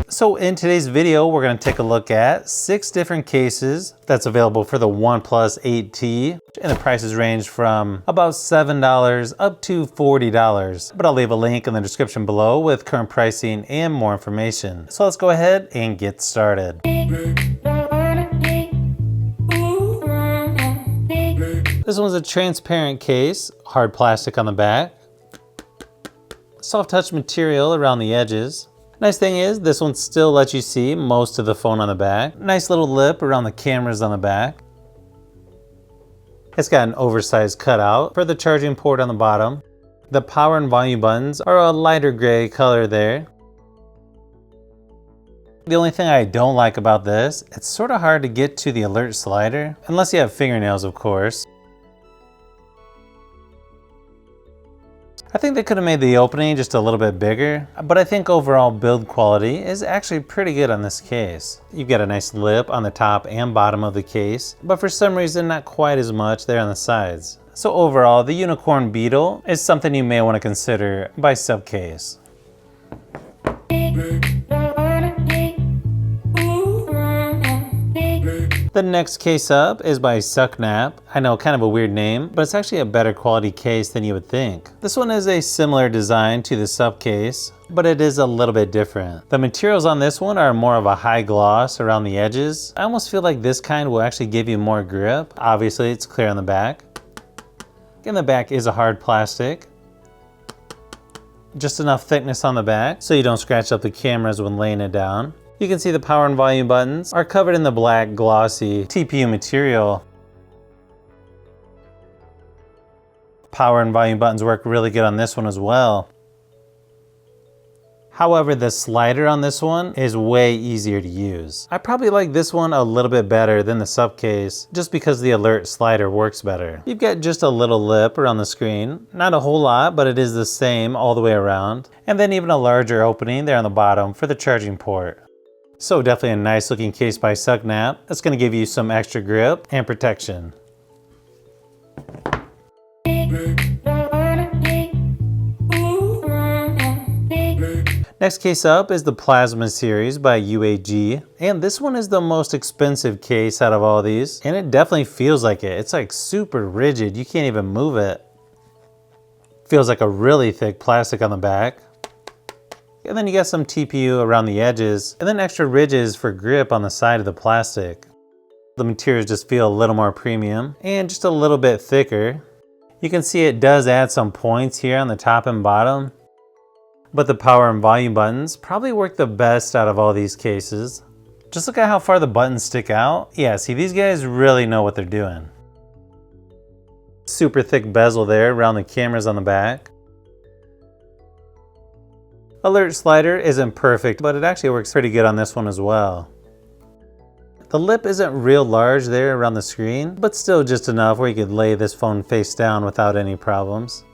So in today's video, we're going to take a look at 6 different cases that's available for the OnePlus 8T. And the prices range from about $7 up to $40. But I'll leave a link in the description below with current pricing and more information. So let's go ahead and get started. This one's a transparent case, hard plastic on the back, soft touch material around the edges. Nice thing is, this one still lets you see most of the phone on the back. Nice little lip around the cameras on the back. It's got an oversized cutout for the charging port on the bottom. The power and volume buttons are a lighter gray color there. The only thing I don't like about this, it's sort of hard to get to the alert slider, unless you have fingernails, of course. I think they could have made the opening just a little bit bigger, but I think overall build quality is actually pretty good on this case. You've got a nice lip on the top and bottom of the case, but for some reason not quite as much there on the sides. So overall, the Unicorn Beetle is something you may want to consider by subcase. The next case up is by Sucknap. I know, kind of a weird name, but it's actually a better quality case than you would think. This one is a similar design to the sub case, but it is a little bit different. The materials on this one are more of a high gloss around the edges. I almost feel like this kind will actually give you more grip. Obviously, it's clear on the back. And the back is a hard plastic. Just enough thickness on the back so you don't scratch up the cameras when laying it down. You can see the power and volume buttons are covered in the black glossy TPU material. Power and volume buttons work really good on this one as well. However, the slider on this one is way easier to use. I probably like this one a little bit better than the sub case just because the alert slider works better. You've got just a little lip around the screen. Not a whole lot, but it is the same all the way around. And then even a larger opening there on the bottom for the charging port. So definitely a nice looking case by Sucknap. That's going to give you some extra grip and protection. Next case up is the Plasma series by UAG. And this one is the most expensive case out of all these. And it definitely feels like it. It's like super rigid. You can't even move it. Feels like a really thick plastic on the back. And then you got some TPU around the edges, and then extra ridges for grip on the side of the plastic. The materials just feel a little more premium, and just a little bit thicker. You can see it does add some points here on the top and bottom, but the power and volume buttons probably work the best out of all these cases. Just look at how far the buttons stick out. Yeah, see, these guys really know what they're doing. Super thick bezel there around the cameras on the back. Alert slider isn't perfect, but it actually works pretty good on this one as well. The lip isn't real large there around the screen, but still just enough where you could lay this phone face down without any problems.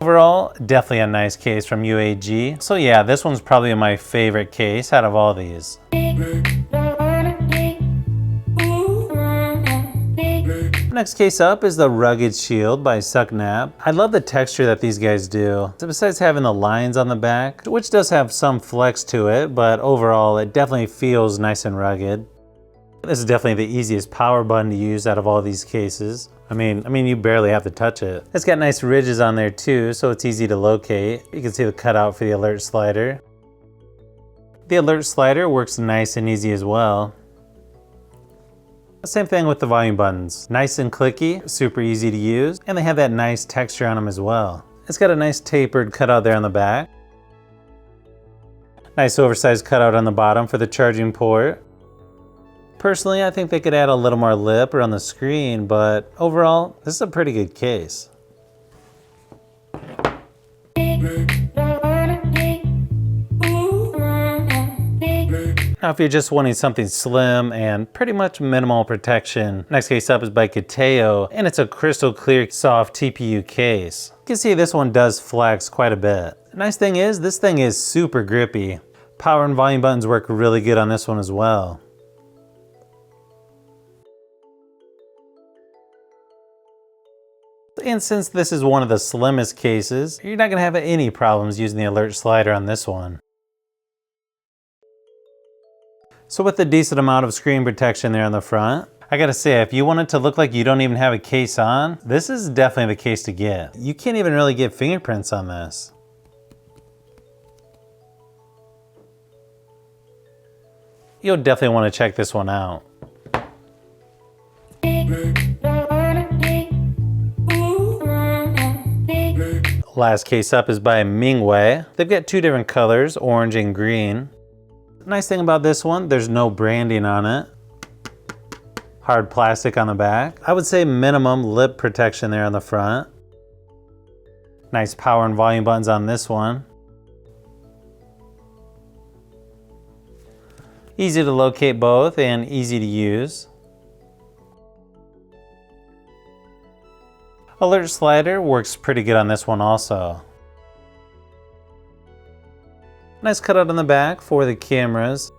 Overall, definitely a nice case from UAG. So yeah, this one's probably my favorite case out of all these. Next case up is the Rugged Shield by Sucknap. I love the texture that these guys do. So besides having the lines on the back, which does have some flex to it, but overall it definitely feels nice and rugged. This is definitely the easiest power button to use out of all these cases. I mean, you barely have to touch it. It's got nice ridges on there too, so it's easy to locate. You can see the cutout for the alert slider. The alert slider works nice and easy as well. Same thing with the volume buttons. Nice and clicky, super easy to use, and they have that nice texture on them as well. It's got a nice tapered cutout there on the back. Nice oversized cutout on the bottom for the charging port. Personally, I think they could add a little more lip around the screen, but overall, this is a pretty good case. Now, if you're just wanting something slim and pretty much minimal protection, next case up is by Kateo, and it's a crystal clear soft TPU case. You can see this one does flex quite a bit. The nice thing is, this thing is super grippy. Power and volume buttons work really good on this one as well. And since this is one of the slimmest cases, you're not gonna have any problems using the alert slider on this one. So with a decent amount of screen protection there on the front, I gotta say, if you want it to look like you don't even have a case on, this is definitely the case to get. You can't even really get fingerprints on this. You'll definitely want to check this one out. Last case up is by Mingwei. They've got two different colors, orange and green. Nice thing about this one, there's no branding on it. Hard plastic on the back. I would say minimum lip protection there on the front. Nice power and volume buttons on this one. Easy to locate both and easy to use. Alert slider works pretty good on this one also. Nice cutout on the back for the cameras.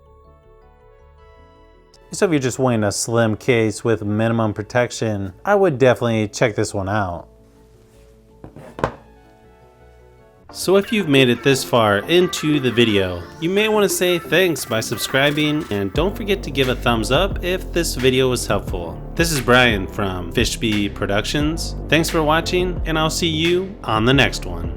So if you're just wanting a slim case with minimum protection, I would definitely check this one out. So if you've made it this far into the video, you may want to say thanks by subscribing, and don't forget to give a thumbs up if this video was helpful. This is Brian from Fishbee Productions. Thanks for watching, and I'll see you on the next one.